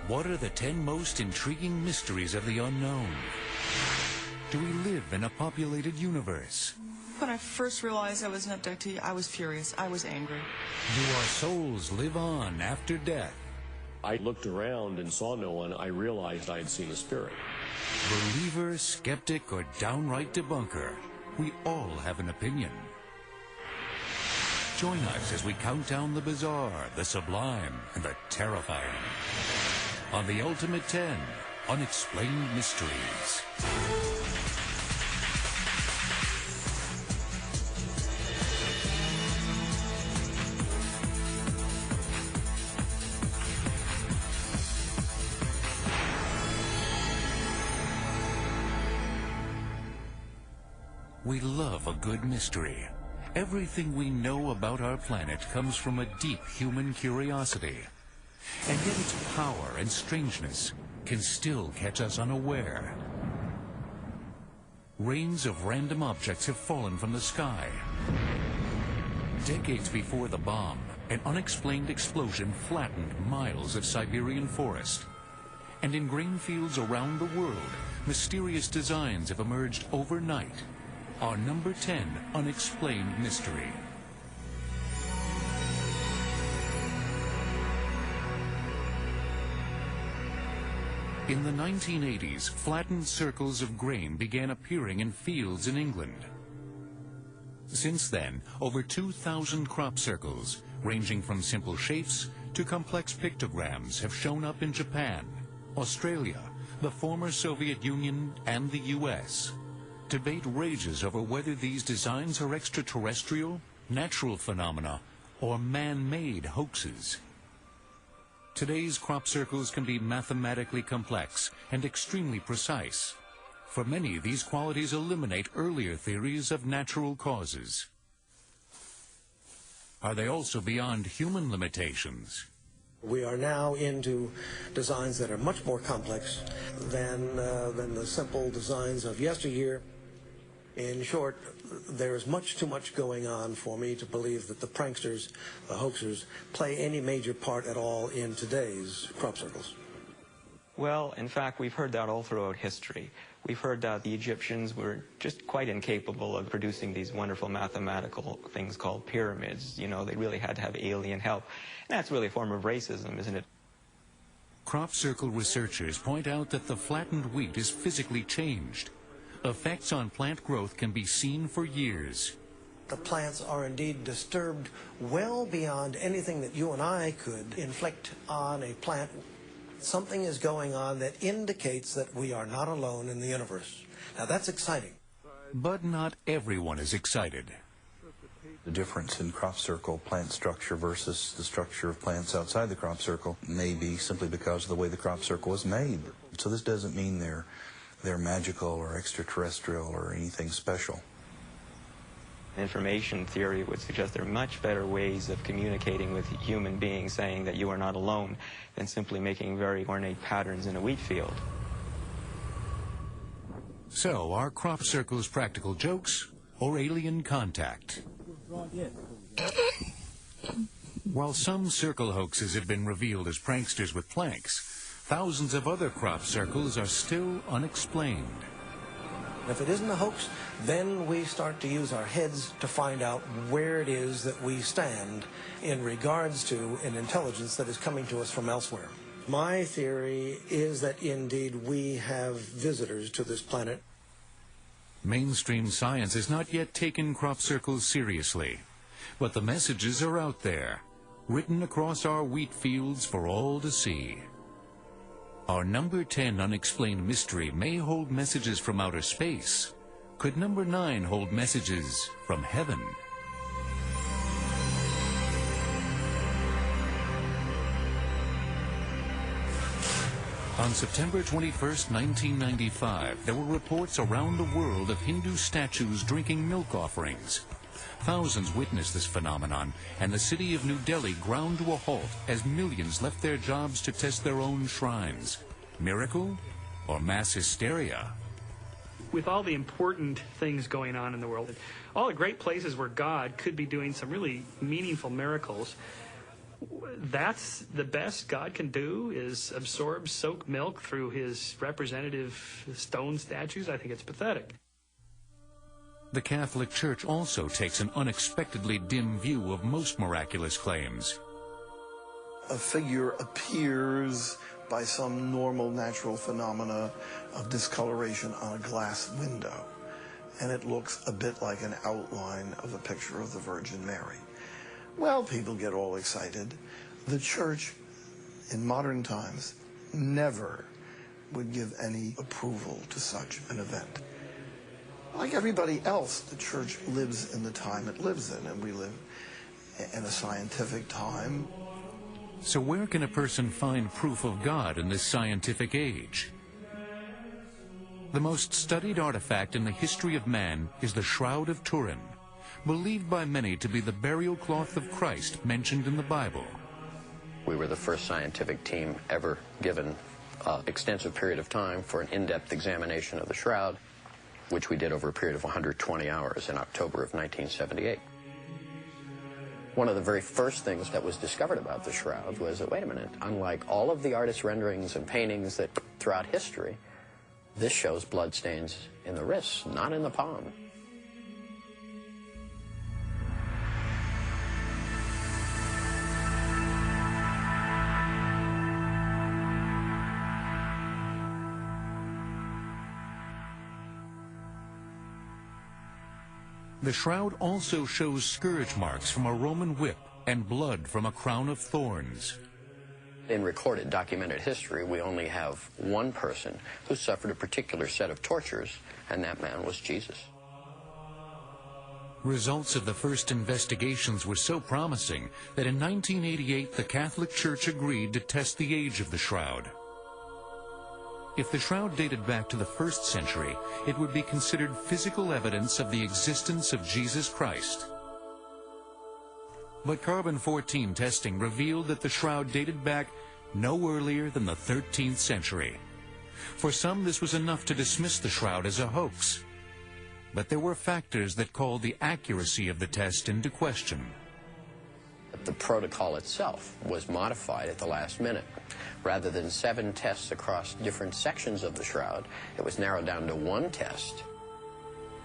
What are the 10 most intriguing mysteries of the unknown? Do we live in a populated universe? When I first realized I was an abductee, I was furious. I was angry. Do our souls live on after death? I looked around and saw no one. I realized I had seen a spirit. Believer, skeptic, or downright debunker, we all have an opinion. Join us as we count down the bizarre, the sublime, and the terrifying on the Ultimate 10 Unexplained Mysteries. We love a good mystery. Everything we know about our planet comes from a deep human curiosity. And yet its power and strangeness can still catch us unaware. Rains of random objects have fallen from the sky. Decades before the bomb, an unexplained explosion flattened miles of Siberian forest. And in grain fields around the world, mysterious designs have emerged overnight. Our number 10 Unexplained Mystery. In the 1980s, flattened circles of grain began appearing in fields in England. Since then, over 2,000 crop circles, ranging from simple shapes to complex pictograms, have shown up in Japan, Australia, the former Soviet Union, and the U.S. Debate rages over whether these designs are extraterrestrial, natural phenomena, or man-made hoaxes. Today's crop circles can be mathematically complex and extremely precise. For many, these qualities eliminate earlier theories of natural causes. Are they also beyond human limitations? We are now into designs that are much more complex than the simple designs of yesteryear. In short, there is much too much going on for me to believe that the pranksters, the hoaxers, play any major part at all in today's crop circles. Well, in fact, we've heard that all throughout history. We've heard that the Egyptians were just quite incapable of producing these wonderful mathematical things called pyramids. You know, they really had to have alien help. And that's really a form of racism, isn't it? Crop circle researchers point out that the flattened wheat is physically changed. Effects on plant growth can be seen for years. The plants are indeed disturbed well beyond anything that you and I could inflict on a plant. Something is going on that indicates that we are not alone in the universe. Now that's exciting. But not everyone is excited. The difference in crop circle plant structure versus the structure of plants outside the crop circle may be simply because of the way the crop circle is made. So this doesn't mean they're magical or extraterrestrial or anything special. Information theory would suggest there are much better ways of communicating with human beings, saying that you are not alone, than simply making very ornate patterns in a wheat field. So, are crop circles practical jokes or alien contact? While some circle hoaxes have been revealed as pranksters with planks, thousands of other crop circles are still unexplained. If it isn't a hoax, then we start to use our heads to find out where it is that we stand in regards to an intelligence that is coming to us from elsewhere. My theory is that indeed we have visitors to this planet. Mainstream science has not yet taken crop circles seriously, but the messages are out there, written across our wheat fields for all to see. Our number 10 unexplained mystery may hold messages from outer space. Could number 9 hold messages from heaven? On September 21st, 1995, there were reports around the world of Hindu statues drinking milk offerings. Thousands witnessed this phenomenon, and the city of New Delhi ground to a halt as millions left their jobs to test their own shrines. Miracle or mass hysteria? With all the important things going on in the world, all the great places where God could be doing some really meaningful miracles, that's the best God can do, is absorb, soak milk through his representative stone statues. I think it's pathetic. The Catholic Church also takes an unexpectedly dim view of most miraculous claims. A figure appears by some normal natural phenomena of discoloration on a glass window, and it looks a bit like an outline of the picture of the Virgin Mary. Well, people get all excited. The Church, in modern times, never would give any approval to such an event. Like everybody else, the Church lives in the time it lives in, and we live in a scientific time. So where can a person find proof of God in this scientific age? The most studied artifact in the history of man is the Shroud of Turin, believed by many to be the burial cloth of Christ mentioned in the Bible. We were the first scientific team ever given an extensive period of time for an in-depth examination of the shroud, which we did over a period of 120 hours in October of 1978. One of the very first things that was discovered about the shroud was that, wait a minute, unlike all of the artist renderings and paintings that throughout history, this shows bloodstains in the wrists, not in the palm. The shroud also shows scourge marks from a Roman whip and blood from a crown of thorns. In recorded, documented history, we only have one person who suffered a particular set of tortures, and that man was Jesus. Results of the first investigations were so promising that in 1988 the Catholic Church agreed to test the age of the shroud. If the shroud dated back to the 1st century, it would be considered physical evidence of the existence of Jesus Christ. But carbon-14 testing revealed that the shroud dated back no earlier than the 13th century. For some, this was enough to dismiss the shroud as a hoax. But there were factors that called the accuracy of the test into question. The protocol itself was modified at the last minute. Rather than 7 tests across different sections of the shroud, it was narrowed down to 1 test.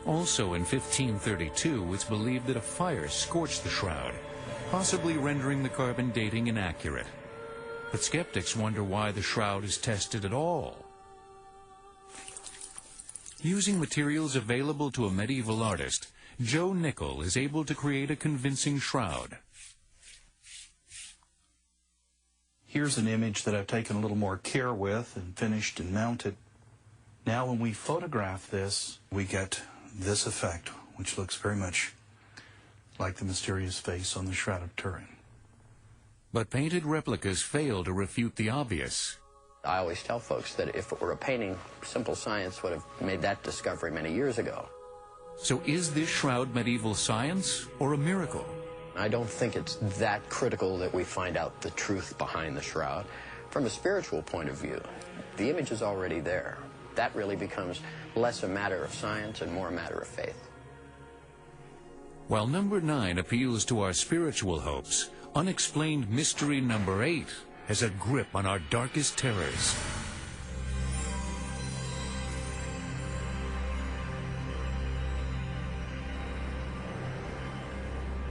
Also in 1532, it's believed that a fire scorched the shroud, possibly rendering the carbon dating inaccurate. But skeptics wonder why the shroud is tested at all. Using materials available to a medieval artist, Joe Nickel is able to create a convincing shroud. Here's an image that I've taken a little more care with and finished and mounted. Now when we photograph this, we get this effect, which looks very much like the mysterious face on the Shroud of Turin. But painted replicas fail to refute the obvious. I always tell folks that if it were a painting, simple science would have made that discovery many years ago. So is this shroud medieval science or a miracle? I don't think it's that critical that we find out the truth behind the shroud. From a spiritual point of view, the image is already there. That really becomes less a matter of science and more a matter of faith. While number 9 appeals to our spiritual hopes, Unexplained Mystery number 8 has a grip on our darkest terrors.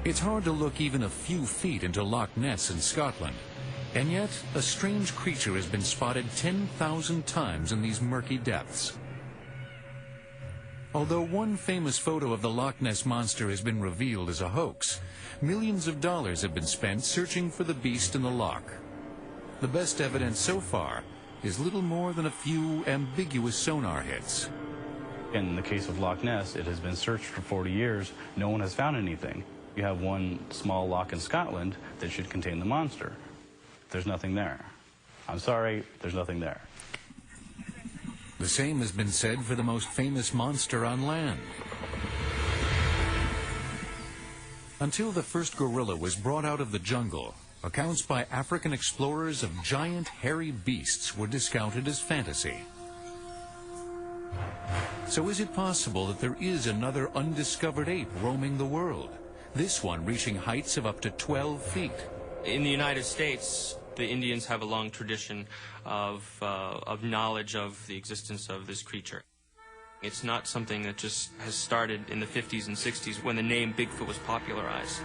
It's hard to look even a few feet into Loch Ness in Scotland, and yet a strange creature has been spotted 10,000 times in these murky depths. Although one famous photo of the Loch Ness Monster has been revealed as a hoax, millions of dollars have been spent searching for the beast in the loch. The best evidence so far is little more than a few ambiguous sonar hits. In the case of Loch Ness, it has been searched for 40 years. No one has found anything. You have one small loch in Scotland that should contain the monster. There's nothing there. I'm sorry, there's nothing there. The same has been said for the most famous monster on land. Until the first gorilla was brought out of the jungle, accounts by African explorers of giant hairy beasts were discounted as fantasy. So is it possible that there is another undiscovered ape roaming the world? This one reaching heights of up to 12 feet, In the United States, the Indians have a long tradition of knowledge of the existence of this creature. It's not something that just has started in the 50s and 60s when the name Bigfoot was popularized.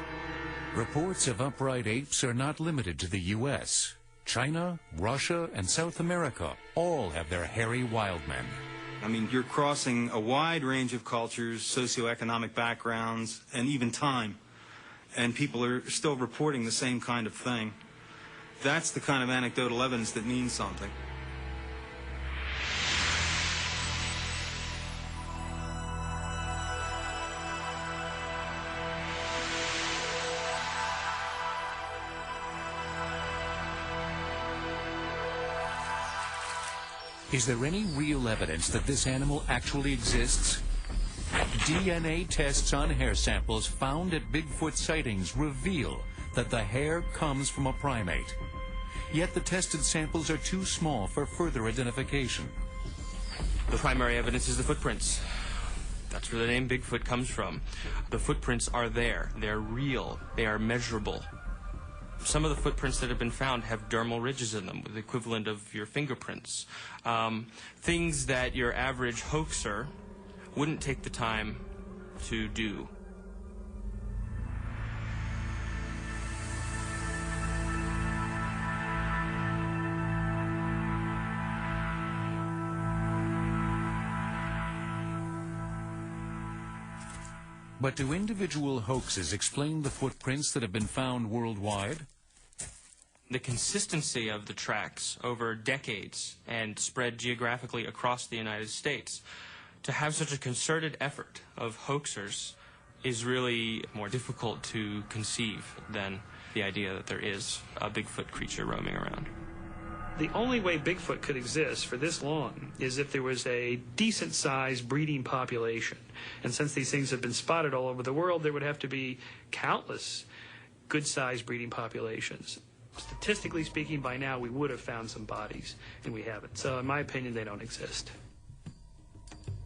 Reports of upright apes are not limited to the U.S. China, Russia, and South America all have their hairy wild men. I mean, you're crossing a wide range of cultures, socioeconomic backgrounds, and even time. And people are still reporting the same kind of thing. That's the kind of anecdotal evidence that means something. Is there any real evidence that this animal actually exists? DNA tests on hair samples found at Bigfoot sightings reveal that the hair comes from a primate. Yet the tested samples are too small for further identification. The primary evidence is the footprints. That's where the name Bigfoot comes from. The footprints are there. They're real. They are measurable. Some of the footprints that have been found have dermal ridges in them, the equivalent of your fingerprints. Things that your average hoaxer wouldn't take the time to do. But do individual hoaxes explain the footprints that have been found worldwide? The consistency of the tracks over decades and spread geographically across the United States, to have such a concerted effort of hoaxers is really more difficult to conceive than the idea that there is a Bigfoot creature roaming around. The only way Bigfoot could exist for this long is if there was a decent-sized breeding population. And since these things have been spotted all over the world, there would have to be countless good-sized breeding populations. Statistically speaking, by now we would have found some bodies, and we haven't. So in my opinion, they don't exist.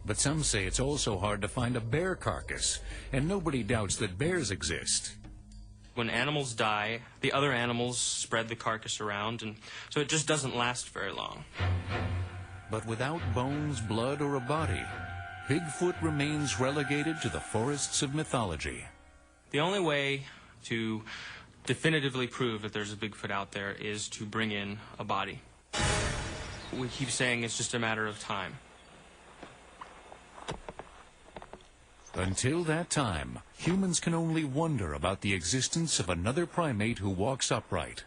But some say it's also hard to find a bear carcass, and nobody doubts that bears exist. When animals die, the other animals spread the carcass around, and so it just doesn't last very long. But without bones, blood, or a body, Bigfoot remains relegated to the forests of mythology. The only way to definitively prove that there's a Bigfoot out there is to bring in a body. We keep saying it's just a matter of time. Until that time, humans can only wonder about the existence of another primate who walks upright.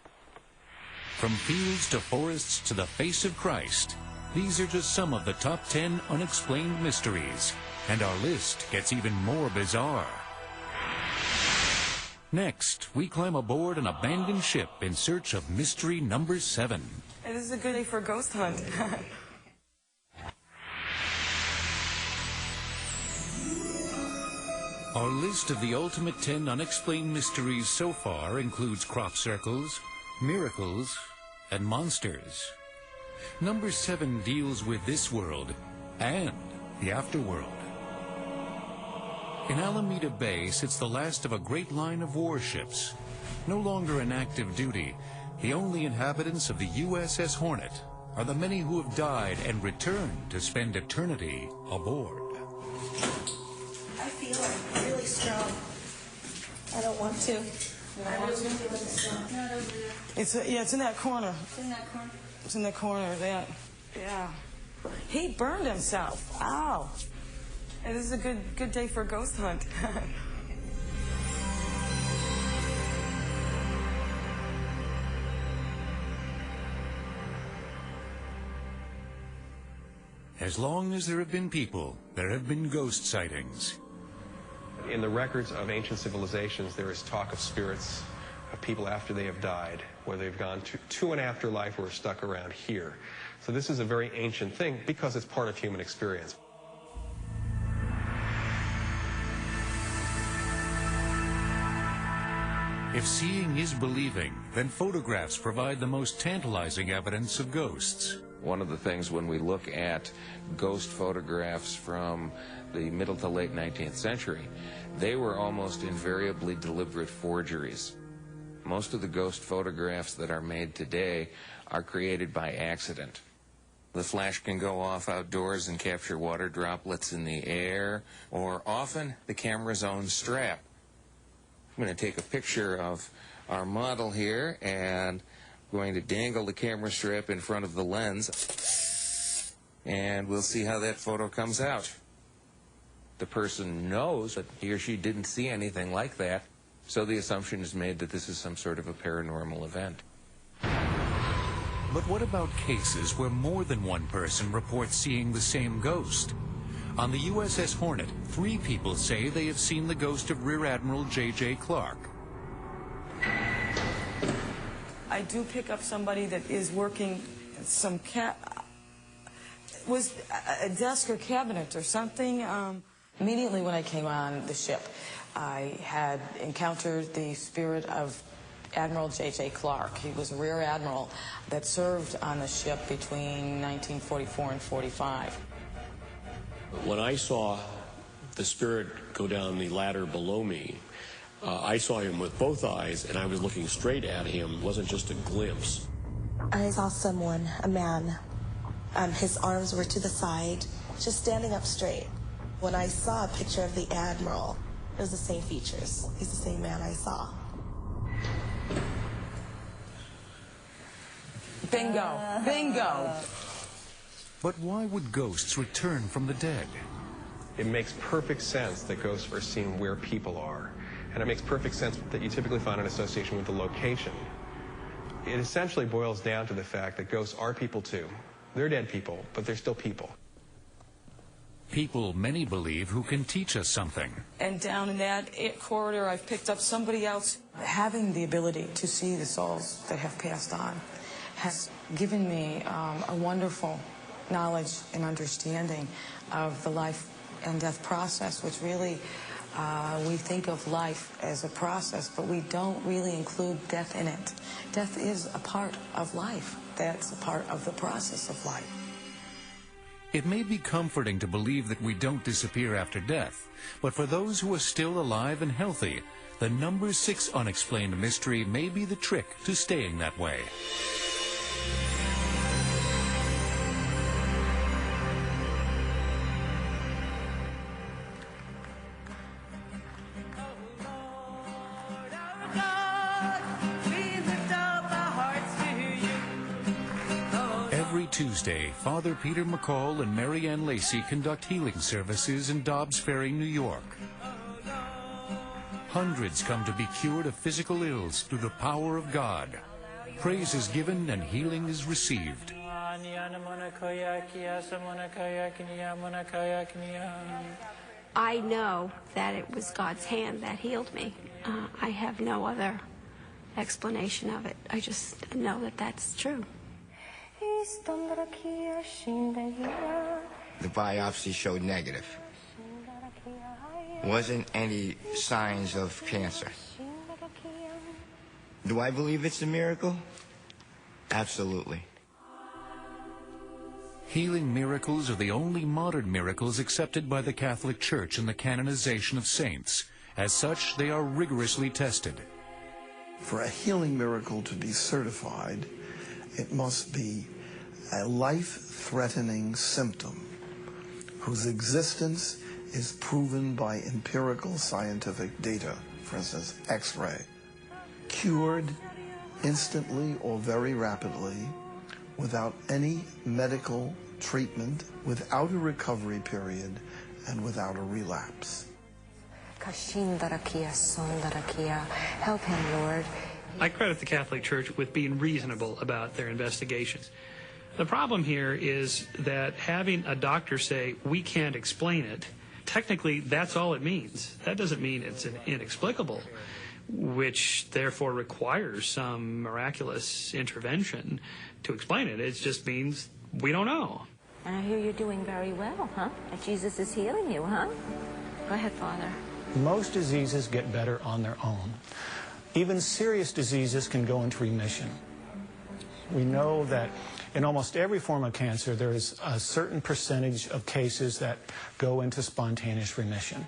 From fields to forests to the face of Christ, these are just some of the top 10 unexplained mysteries, and our list gets even more bizarre. Next, we climb aboard an abandoned ship in search of mystery number 7. Hey, this is a good day for a ghost hunt. Our list of the ultimate 10 unexplained mysteries so far includes crop circles, miracles, and monsters. Number 7 deals with this world and the afterworld. In Alameda Bay sits the last of a great line of warships. No longer in active duty, the only inhabitants of the USS Hornet are the many who have died and returned to spend eternity aboard. I feel it really strong. I don't want to. I really feel it strong. Not over there. It's in that corner. It's in that corner. It's in the corner, that. Yeah. He burned himself. Ow. Hey, this is a good day for a ghost hunt. As long as there have been people, there have been ghost sightings. In the records of ancient civilizations, there is talk of spirits of people after they have died, whether they've gone to an afterlife or are stuck around here. So this is a very ancient thing because it's part of human experience. If seeing is believing, then photographs provide the most tantalizing evidence of ghosts. One of the things when we look at ghost photographs from the middle to late 19th century, they were almost invariably deliberate forgeries. Most of the ghost photographs that are made today are created by accident. The flash can go off outdoors and capture water droplets in the air, or often the camera's own strap. I'm going to take a picture of our model here, and I'm going to dangle the camera strap in front of the lens, and we'll see how that photo comes out. The person knows that he or she didn't see anything like that, so the assumption is made that this is some sort of a paranormal event. But what about cases where more than one person reports seeing the same ghost? On the USS Hornet, 3 people say they have seen the ghost of Rear Admiral J.J. Clark. I do pick up somebody that is working some was a desk or cabinet or something. Immediately when I came on the ship, I had encountered the spirit of Admiral J.J. Clark. He was a rear admiral that served on the ship between 1944 and 45. When I saw the spirit go down the ladder below me, I saw him with both eyes, and I was looking straight at him. It wasn't just a glimpse. I saw someone, a man. His arms were to the side, just standing up straight. When I saw a picture of the Admiral, it was the same features. He's the same man I saw. Bingo. Bingo. But why would ghosts return from the dead? It makes perfect sense that ghosts are seen where people are. And it makes perfect sense that you typically find an association with the location. It essentially boils down to the fact that ghosts are people too. They're dead people, but they're still people. People, many believe, who can teach us something. And down in that corridor, I've picked up somebody else. Having the ability to see the souls that have passed on has given me a wonderful knowledge and understanding of the life and death process, which really, we think of life as a process, but we don't really include death in it. Death is a part of life. That's a part of the process of life. It may be comforting to believe that we don't disappear after death, but for those who are still alive and healthy, the number 6 unexplained mystery may be the trick to staying that way. Every Tuesday, Father Peter McCall and Mary Ann Lacey conduct healing services in Dobbs Ferry, New York. Hundreds come to be cured of physical ills through the power of God. Praise is given and healing is received. I know that it was God's hand that healed me. I have no other explanation of it. I just know that that's true. The biopsy showed negative. Wasn't any signs of cancer. Do I believe it's a miracle? Absolutely. Healing miracles are the only modern miracles accepted by the Catholic Church in the canonization of saints. As such, they are rigorously tested. For a healing miracle to be certified, it must be a life-threatening symptom whose existence is proven by empirical scientific data, for instance, X-ray, cured instantly or very rapidly without any medical treatment, without a recovery period, and without a relapse. Help him, Lord. I credit the Catholic Church with being reasonable about their investigations. The problem here is that having a doctor say, we can't explain it, technically that's all it means. That doesn't mean it's inexplicable, which therefore requires some miraculous intervention to explain it. It just means we don't know. And I hear you're doing very well, huh? And Jesus is healing you, huh? Go ahead, Father. Most diseases get better on their own. Even serious diseases can go into remission. We know that in almost every form of cancer, there is a certain percentage of cases that go into spontaneous remission.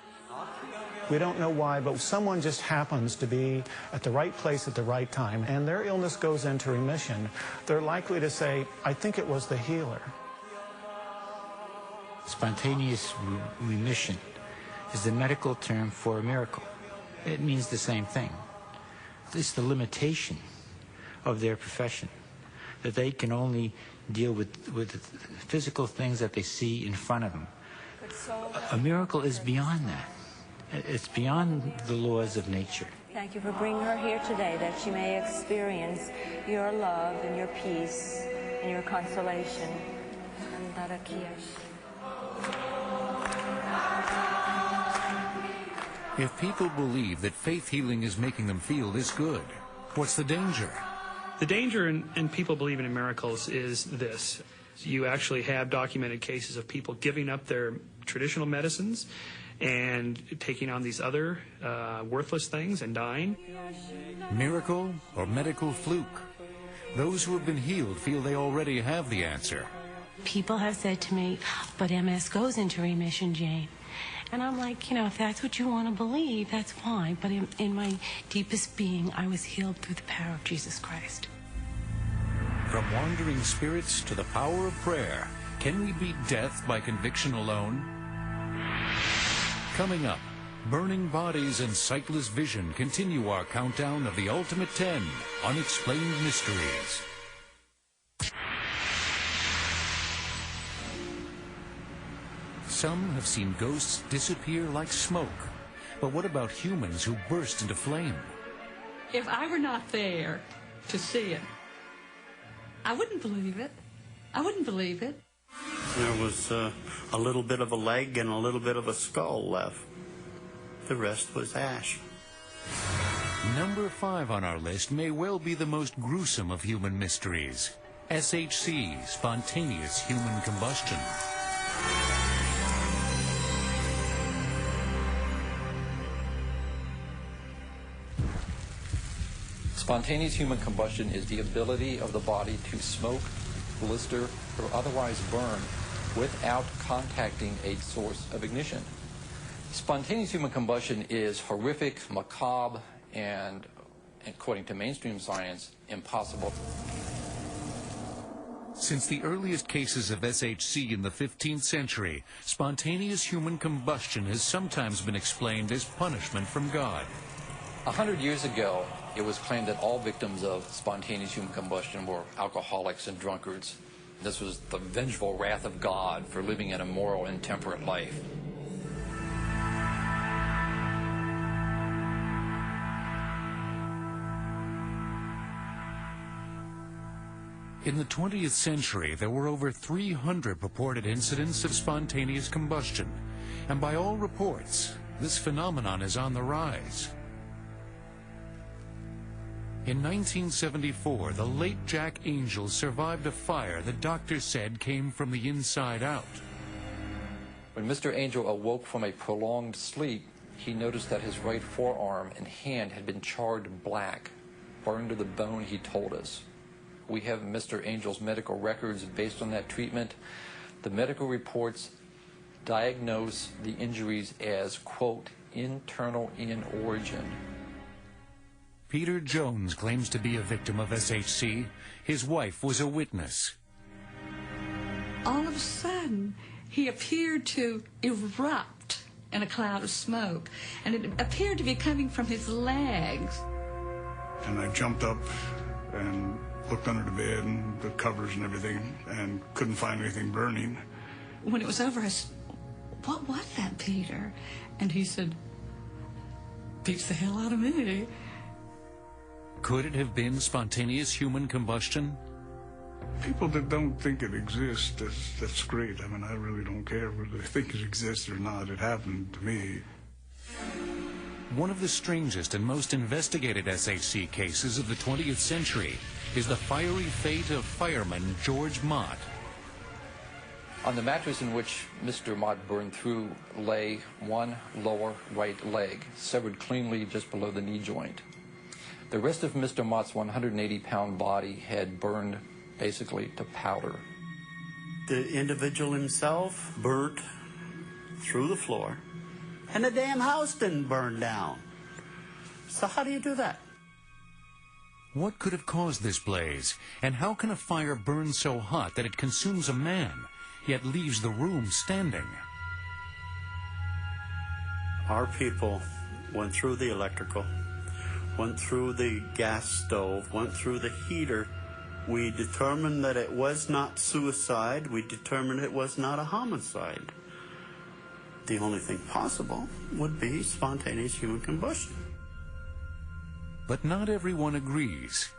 We don't know why, but someone just happens to be at the right place at the right time, and their illness goes into remission. They're likely to say, I think it was the healer. Spontaneous remission is the medical term for a miracle. It means the same thing. It's the limitation of their profession, that they can only deal with physical things that they see in front of them. A miracle is beyond that. It's beyond the laws of nature. Thank you for bringing her here today, that she may experience your love and your peace and your consolation. If people believe that faith healing is making them feel this good, what's the danger? The danger in people believing in miracles is this. You actually have documented cases of people giving up their traditional medicines and taking on these other worthless things and dying. Miracle or medical fluke? Those who have been healed feel they already have the answer. People have said to me, but MS goes into remission, Jane. And I'm like, you know, if that's what you want to believe, that's fine. But in my deepest being, I was healed through the power of Jesus Christ. From wandering spirits to the power of prayer, can we beat death by conviction alone? Coming up, burning bodies and sightless vision continue our countdown of the ultimate 10 unexplained mysteries. Some have seen ghosts disappear like smoke. But what about humans who burst into flame? If I were not there to see it, I wouldn't believe it. I wouldn't believe it. There was a little bit of a leg and a little bit of a skull left. The rest was ash. Number 5 on our list may well be the most gruesome of human mysteries. SHC, spontaneous human combustion. Spontaneous human combustion is the ability of the body to smoke, blister, or otherwise burn without contacting a source of ignition. Spontaneous human combustion is horrific, macabre, and, according to mainstream science, impossible. Since the earliest cases of SHC in the 15th century, spontaneous human combustion has sometimes been explained as punishment from God. 100 years ago, it was claimed that all victims of spontaneous human combustion were alcoholics and drunkards. This was the vengeful wrath of God for living an immoral, intemperate life. In the 20th century, there were over 300 purported incidents of spontaneous combustion, and by all reports, this phenomenon is on the rise. In 1974, the late Jack Angel survived a fire that doctors said came from the inside out. When Mr. Angel awoke from a prolonged sleep, he noticed that his right forearm and hand had been charred black, burned to the bone, he told us. We have Mr. Angel's medical records based on that treatment. The medical reports diagnose the injuries as, quote, internal in origin. Peter Jones claims to be a victim of SHC. His wife was a witness. All of a sudden, he appeared to erupt in a cloud of smoke, and it appeared to be coming from his legs. And I jumped up and looked under the bed and the covers and everything, and couldn't find anything burning. When it was over, I said, "What was that, Peter?" And he said, "Beats the hell out of me." Could it have been spontaneous human combustion? People that don't think it exists, that's great. I mean, I really don't care whether they think it exists or not. It happened to me. One of the strangest and most investigated SHC cases of the 20th century is the fiery fate of fireman George Mott. On the mattress in which Mr. Mott burned through lay one lower right leg, severed cleanly just below the knee joint. The rest of Mr. Mott's 180-pound body had burned basically to powder. The individual himself burnt through the floor and the damn house didn't burn down. So how do you do that? What could have caused this blaze, and how can a fire burn so hot that it consumes a man, yet leaves the room standing? Our people went through the electrical, went through the gas stove, went through the heater. We determined that it was not suicide. We determined it was not a homicide. The only thing possible would be spontaneous human combustion. But not everyone agrees.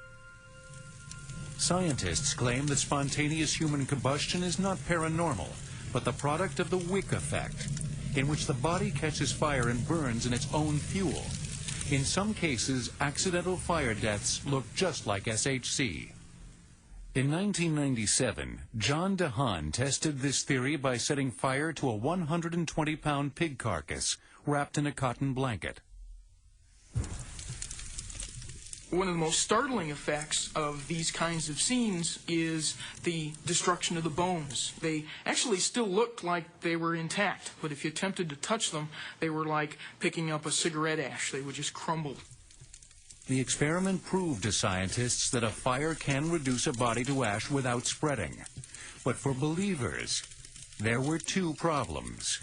Scientists claim that spontaneous human combustion is not paranormal, but the product of the wick effect, in which the body catches fire and burns in its own fuel. In some cases, accidental fire deaths look just like SHC. In 1997, John DeHaan tested this theory by setting fire to a 120-pound pig carcass wrapped in a cotton blanket. One of the most startling effects of these kinds of scenes is the destruction of the bones. They actually still looked like they were intact, but if you attempted to touch them, they were like picking up a cigarette ash. They would just crumble. The experiment proved to scientists that a fire can reduce a body to ash without spreading. But for believers, there were two problems.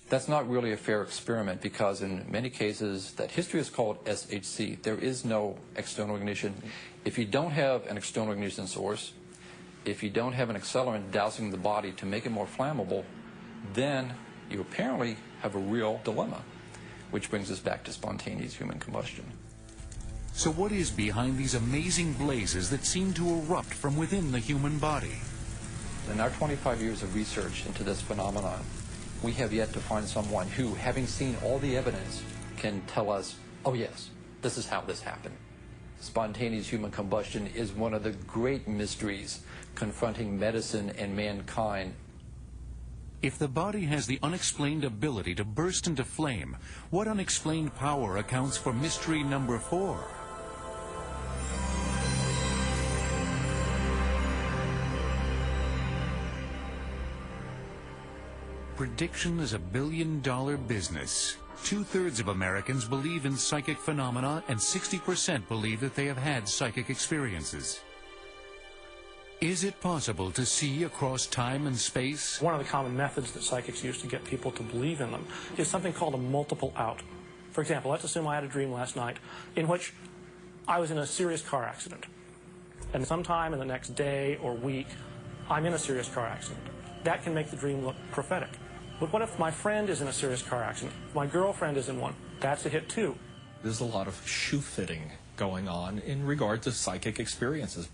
That's not really a fair experiment because in many cases that history is called SHC. There is no external ignition. If you don't have an external ignition source, if you don't have an accelerant dousing the body to make it more flammable, then you apparently have a real dilemma, which brings us back to spontaneous human combustion. So what is behind these amazing blazes that seem to erupt from within the human body? In our 25 years of research into this phenomenon, we have yet to find someone who, having seen all the evidence, can tell us, oh yes, this is how this happened. Spontaneous human combustion is one of the great mysteries confronting medicine and mankind. If the body has the unexplained ability to burst into flame, what unexplained power accounts for mystery number 4? Prediction is a billion-dollar business. 2/3 of Americans believe in psychic phenomena, and 60% believe that they have had psychic experiences. Is it possible to see across time and space? One of the common methods that psychics use to get people to believe in them is something called a multiple out. For example, let's assume I had a dream last night in which I was in a serious car accident. And sometime in the next day or week, I'm in a serious car accident. That can make the dream look prophetic. But what if my friend is in a serious car accident? My girlfriend is in one. That's a hit too. There's a lot of shoe fitting going on in regard to psychic experiences.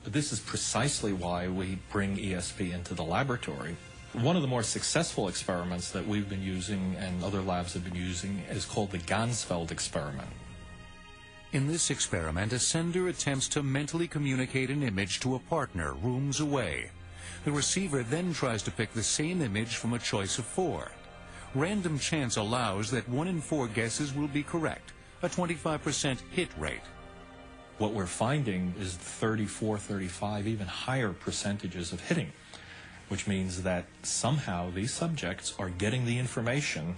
This is precisely why we bring ESP into the laboratory. One of the more successful experiments that we've been using and other labs have been using is called the Ganzfeld experiment. In this experiment, a sender attempts to mentally communicate an image to a partner rooms away. The receiver then tries to pick the same image from a choice of 4. Random chance allows that 1 in 4 guesses will be correct, a 25% hit rate. What we're finding is 34, 35, even higher percentages of hitting, which means that somehow these subjects are getting the information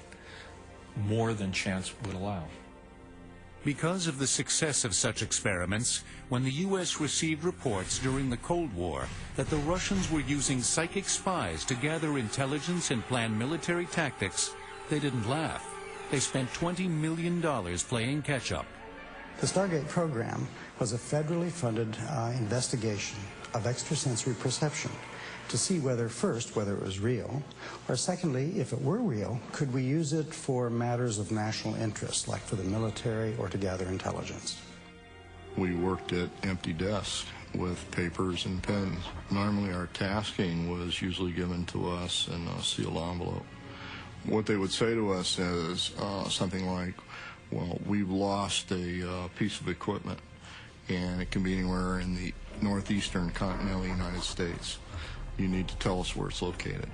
more than chance would allow. Because of the success of such experiments, when the U.S. received reports during the Cold War that the Russians were using psychic spies to gather intelligence and plan military tactics, they didn't laugh. They spent $20 million playing catch-up. The Stargate program was a federally funded investigation of extrasensory perception to see whether it was real, or secondly, if it were real, could we use it for matters of national interest, like for the military or to gather intelligence. We worked at empty desks with papers and pens. Normally our tasking was usually given to us in a sealed envelope. What they would say to us is something like, well, we've lost a piece of equipment, and it can be anywhere in the northeastern continental United States. You need to tell us where it's located.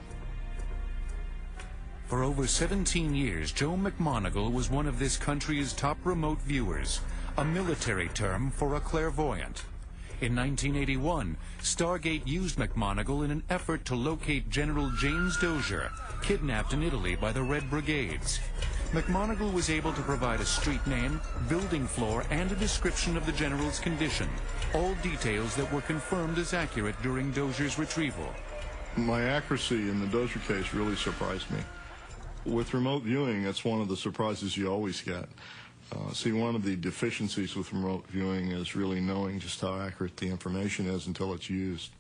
For over 17 years, Joe McMoneagle was one of this country's top remote viewers, a military term for a clairvoyant. In 1981, Stargate used McMonagle in an effort to locate General James Dozier, kidnapped in Italy by the Red Brigades. McMonagle was able to provide a street name, building floor, and a description of the general's condition, all details that were confirmed as accurate during Dozier's retrieval. My accuracy in the Dozier case really surprised me. With remote viewing, that's one of the surprises you always get. See, one of the deficiencies with remote viewing is really knowing just how accurate the information is until it's used.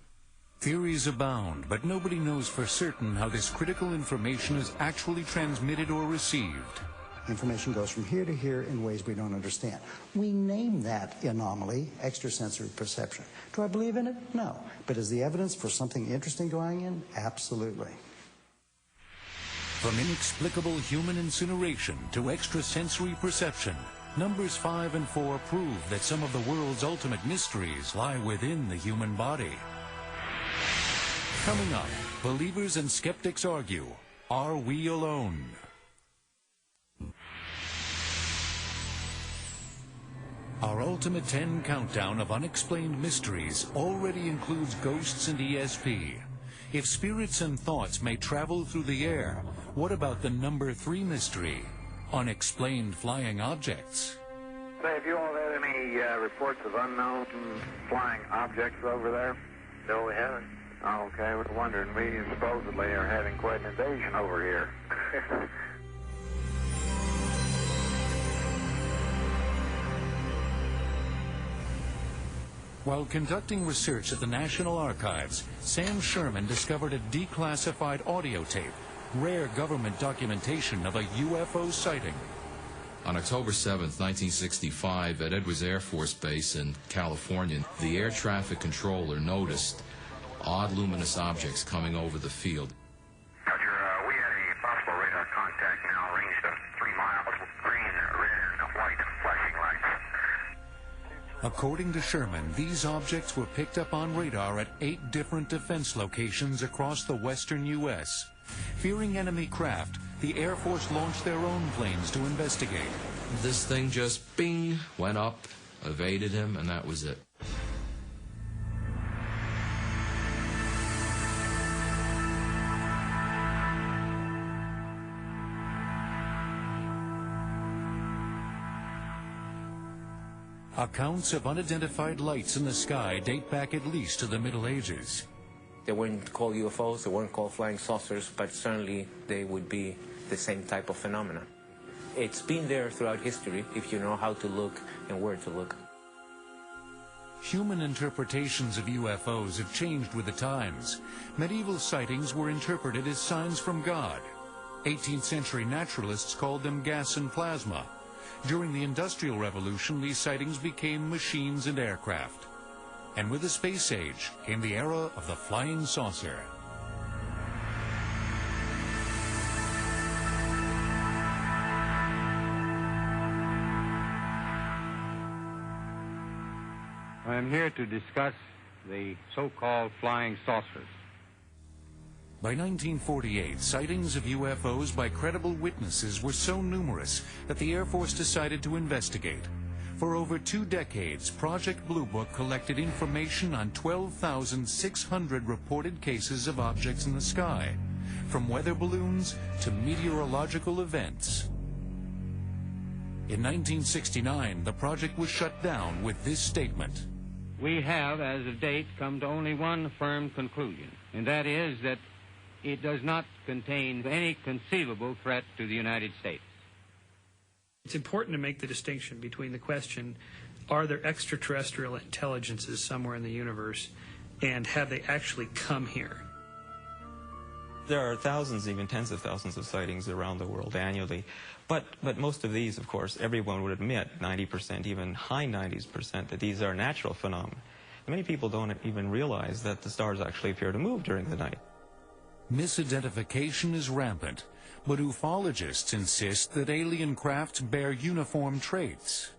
Theories abound, but nobody knows for certain how this critical information is actually transmitted or received. Information goes from here to here in ways we don't understand. We name that anomaly extrasensory perception. Do I believe in it? No. But is the evidence for something interesting going in? Absolutely. From inexplicable human incineration to extrasensory perception, numbers 5 and 4 prove that some of the world's ultimate mysteries lie within the human body. Coming up, believers and skeptics argue, are we alone? Our Ultimate 10 countdown of unexplained mysteries already includes ghosts and ESP. If spirits and thoughts may travel through the air, what about the number 3 mystery, unexplained flying objects? Say, have you all had any reports of unknown flying objects over there? No, we haven't. Oh, okay, we're wondering. We supposedly are having quite an invasion over here. While conducting research at the National Archives, Sam Sherman discovered a declassified audio tape, rare government documentation of a UFO sighting. On October 7th, 1965, at Edwards Air Force Base in California, the air traffic controller noticed odd luminous objects coming over the field. Roger, we had a possible radar contact now, ranged up 3 miles with green, red, and white flashing lights. According to Sherman, these objects were picked up on radar at 8 different defense locations across the western U.S. Fearing enemy craft, the Air Force launched their own planes to investigate. This thing just, bing, went up, evaded him, and that was it. Accounts of unidentified lights in the sky date back at least to the Middle Ages. They weren't called UFOs, they weren't called flying saucers, but certainly they would be the same type of phenomena. It's been there throughout history if you know how to look and where to look. Human interpretations of UFOs have changed with the times. Medieval sightings were interpreted as signs from God. 18th century naturalists called them gas and plasma. During the Industrial Revolution, these sightings became machines and aircraft. And with the space age came the era of the flying saucer. I am here to discuss the so-called flying saucers. By 1948, sightings of UFOs by credible witnesses were so numerous that the Air Force decided to investigate. For over 2 decades, Project Blue Book collected information on 12,600 reported cases of objects in the sky, from weather balloons to meteorological events. In 1969, the project was shut down with this statement. We have, as of date, come to only one firm conclusion, and that is that it does not contain any conceivable threat to the United States. It's important to make the distinction between the question, are there extraterrestrial intelligences somewhere in the universe, and have they actually come here? There are thousands, even tens of thousands of sightings around the world annually. But most of these, of course, everyone would admit, 90%, even high 90s%, that these are natural phenomena. Many people don't even realize that the stars actually appear to move during the night. Misidentification is rampant, but ufologists insist that alien crafts bear uniform traits.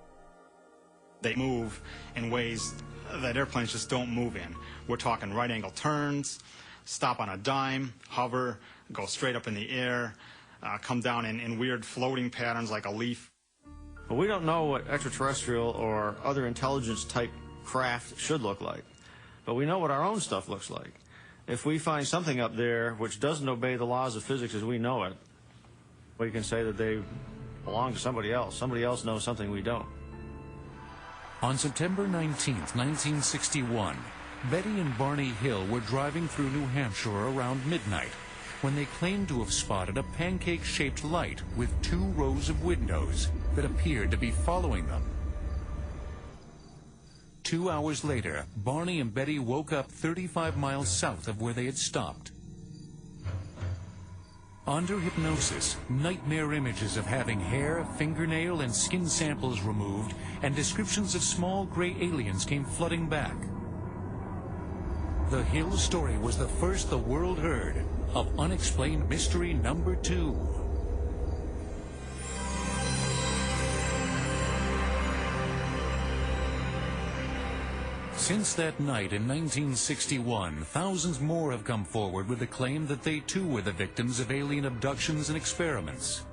They move in ways that airplanes just don't move in. We're talking right-angle turns, stop on a dime, hover, go straight up in the air, come down in weird floating patterns like a leaf. But we don't know what extraterrestrial or other intelligence-type craft should look like. But we know what our own stuff looks like. If we find something up there which doesn't obey the laws of physics as we know it, we can say that they belong to somebody else. Somebody else knows something we don't. On September 19th, 1961, Betty and Barney Hill were driving through New Hampshire around midnight when they claimed to have spotted a pancake-shaped light with 2 rows of windows that appeared to be following them. 2 hours later, Barney and Betty woke up 35 miles south of where they had stopped. Under hypnosis, nightmare images of having hair, fingernail, and skin samples removed, and descriptions of small gray aliens came flooding back. The Hill story was the first the world heard of Unexplained Mystery number 2. Since that night in 1961, thousands more have come forward with the claim that they too were the victims of alien abductions and experiments.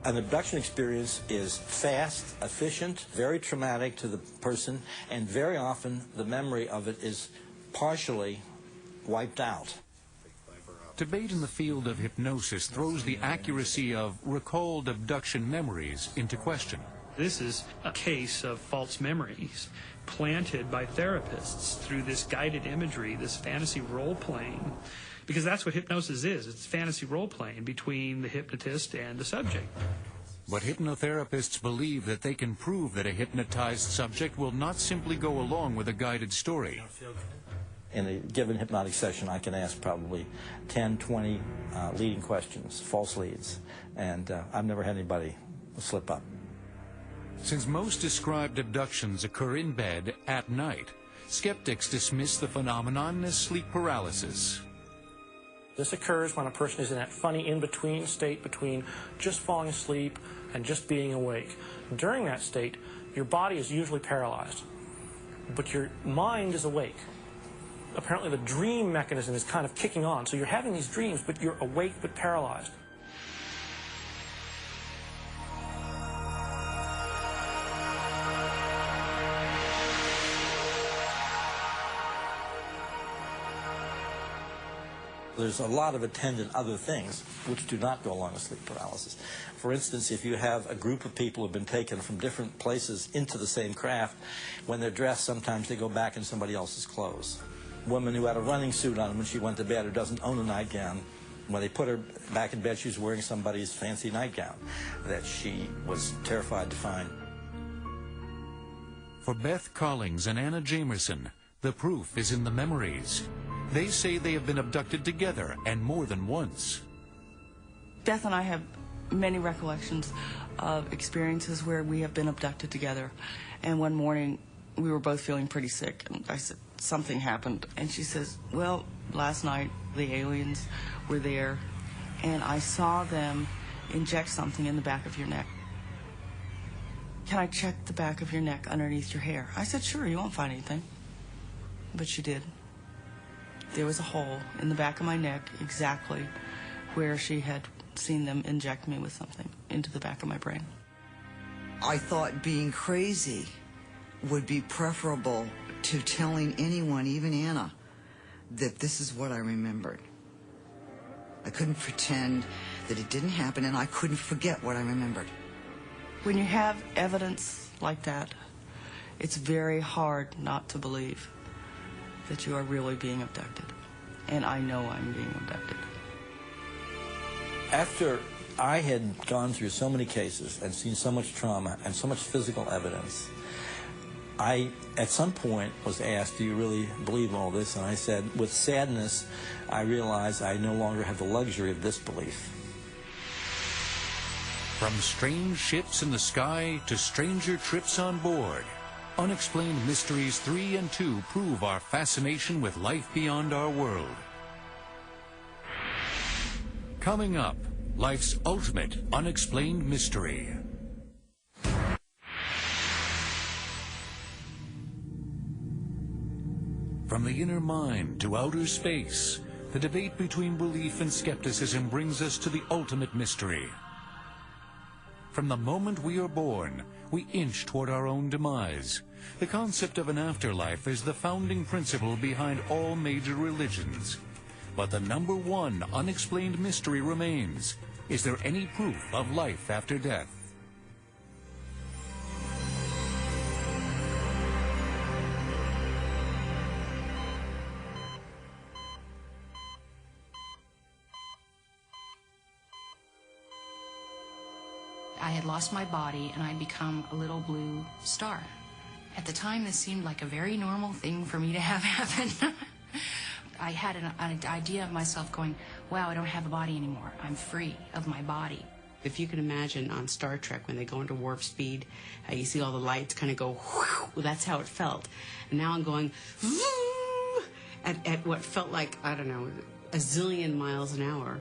An abduction experience is fast, efficient, very traumatic to the person, and very often the memory of it is partially wiped out. Debate in the field of hypnosis throws the accuracy of recalled abduction memories into question. This is a case of false memories planted by therapists through this guided imagery, this fantasy role-playing, because that's what hypnosis is. It's fantasy role-playing between the hypnotist and the subject. But hypnotherapists believe that they can prove that a hypnotized subject will not simply go along with a guided story. In a given hypnotic session, I can ask probably 10, 20 leading questions, false leads, and I've never had anybody slip up. Since most described abductions occur in bed at night, skeptics dismiss the phenomenon as sleep paralysis. This occurs when a person is in that funny in-between state between just falling asleep and just being awake. During that state, your body is usually paralyzed, but your mind is awake. Apparently the dream mechanism is kind of kicking on, so you're having these dreams, but you're awake but paralyzed. There's a lot of attendant other things which do not go along with sleep paralysis. For instance, if you have a group of people who have been taken from different places into the same craft, when they're dressed, sometimes they go back in somebody else's clothes. A woman who had a running suit on when she went to bed, who doesn't own a nightgown, when they put her back in bed, she was wearing somebody's fancy nightgown that she was terrified to find. For Beth Collings and Anna Jamerson, the proof is in the memories. They say they have been abducted together, and more than once. Beth and I have many recollections of experiences where we have been abducted together. And one morning, we were both feeling pretty sick. And I said, something happened. And she says, well, last night, the aliens were there, and I saw them inject something in the back of your neck. Can I check the back of your neck underneath your hair? I said, sure, you won't find anything. But she did. There was a hole in the back of my neck exactly where she had seen them inject me with something into the back of my brain. I thought being crazy would be preferable to telling anyone, even Anna, that this is what I remembered. I couldn't pretend that it didn't happen, and I couldn't forget what I remembered. When you have evidence like that, it's very hard not to believe that you are really being abducted. And I know I'm being abducted. After I had gone through so many cases and seen so much trauma and so much physical evidence, I, at some point, was asked, do you really believe all this? And I said, with sadness, I realized I no longer have the luxury of disbelief. From strange ships in the sky to stranger trips on board, Unexplained Mysteries 3 and 2 prove our fascination with life beyond our world. Coming up, life's ultimate unexplained mystery. From the inner mind to outer space, the debate between belief and skepticism brings us to the ultimate mystery. From the moment we are born, we inch toward our own demise. The concept of an afterlife is the founding principle behind all major religions. But the number one unexplained mystery remains. Is there any proof of life after death? I had lost my body and I'd become a little blue star. At the time, this seemed like a very normal thing for me to have happen. I had an idea of myself going, wow, I don't have a body anymore. I'm free of my body. If you can imagine on Star Trek when they go into warp speed, you see all the lights kind of go, whoosh, well, that's how it felt. And now I'm going, at what felt like, I don't know, a zillion miles an hour.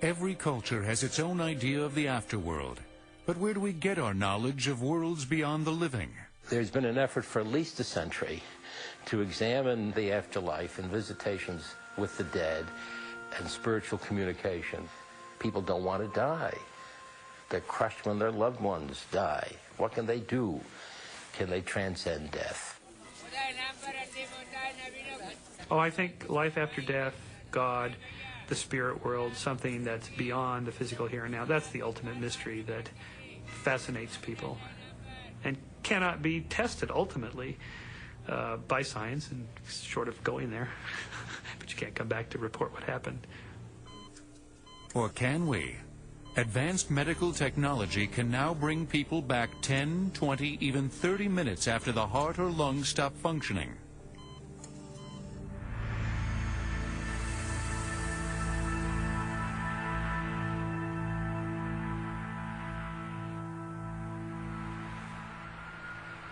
Every culture has its own idea of the afterworld. But where do we get our knowledge of worlds beyond the living? There's been an effort for at least a century to examine the afterlife and visitations with the dead and spiritual communication. People don't want to die. They're crushed when their loved ones die. What can they do? Can they transcend death? Oh, I think life after death, God, the spirit world, something that's beyond the physical here and now. That's the ultimate mystery that fascinates people and cannot be tested ultimately by science, and short of going there. But you can't come back to report what happened. Or can we? Advanced medical technology can now bring people back 10, 20, even 30 minutes after the heart or lungs stop functioning.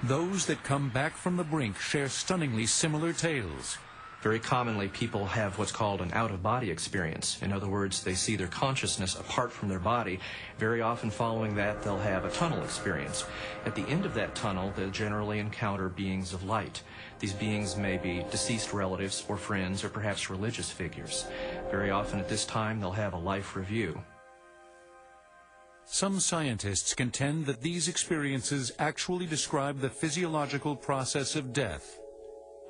Those that come back from the brink share stunningly similar tales. Very commonly, people have what's called an out-of-body experience. In other words, they see their consciousness apart from their body. Very often following that, they'll have a tunnel experience. At the end of that tunnel, they'll generally encounter beings of light. These beings may be deceased relatives or friends or perhaps religious figures. Very often at this time, they'll have a life review. Some scientists contend that these experiences actually describe the physiological process of death.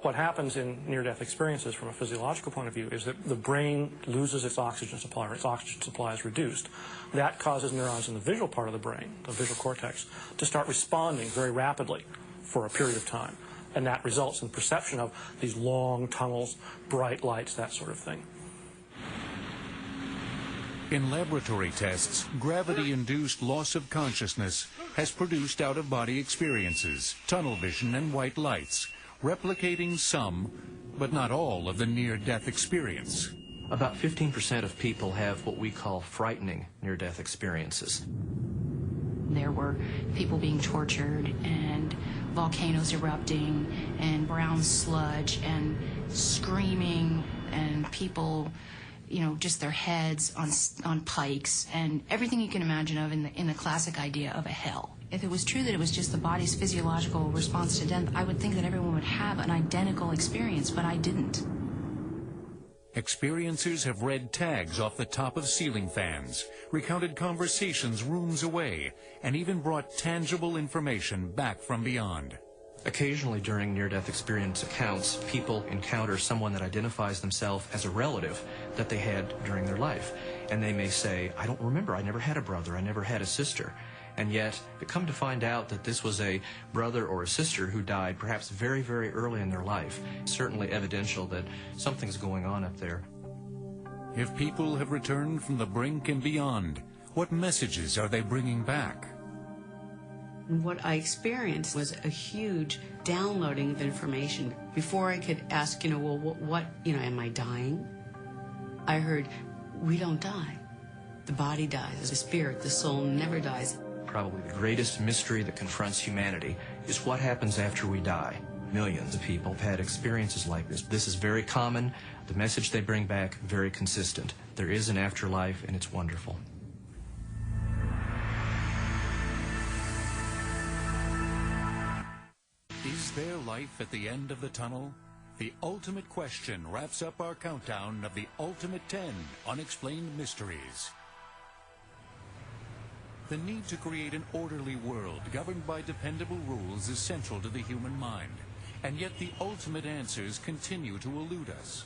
What happens in near-death experiences from a physiological point of view is that the brain loses its oxygen supply, or its oxygen supply is reduced. That causes neurons in the visual part of the brain, the visual cortex, to start responding very rapidly for a period of time. And that results in the perception of these long tunnels, bright lights, that sort of thing. In laboratory tests, gravity-induced loss of consciousness has produced out-of-body experiences, tunnel vision and white lights, replicating some, but not all, of the near-death experience. About 15% of people have what we call frightening near-death experiences. There were people being tortured and volcanoes erupting and brown sludge and screaming and people, you know, just their heads on pikes and everything you can imagine of in the classic idea of a hell. If it was true that it was just the body's physiological response to death, I would think that everyone would have an identical experience, but I didn't. Experiencers have read tags off the top of ceiling fans, recounted conversations rooms away, and even brought tangible information back from beyond. Occasionally during near-death experience accounts, people encounter someone that identifies themselves as a relative that they had during their life. And they may say, I don't remember, I never had a brother, I never had a sister. And yet, they come to find out that this was a brother or a sister who died perhaps very, very early in their life. Certainly evidential that something's going on up there. If people have returned from the brink and beyond, what messages are they bringing back? What I experienced was a huge downloading of information. Before I could ask, well, what, am I dying? I heard, we don't die. The body dies. The spirit, the soul never dies. Probably the greatest mystery that confronts humanity is what happens after we die. Millions of people have had experiences like this. This is very common. The message they bring back, very consistent. There is an afterlife, and it's wonderful. Is there life at the end of the tunnel? The ultimate question wraps up our countdown of the ultimate 10 unexplained mysteries. The need to create an orderly world governed by dependable rules is central to the human mind, and yet the ultimate answers continue to elude us.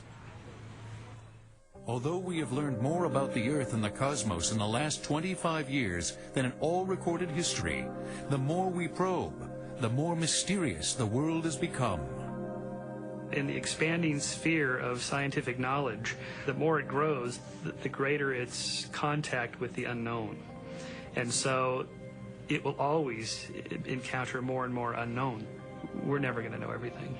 Although we have learned more about the Earth and the cosmos in the last 25 years than in all recorded history, the more we probe, the more mysterious the world has become. In the expanding sphere of scientific knowledge, the more it grows, the greater its contact with the unknown. And so it will always encounter more and more unknown. We're never going to know everything.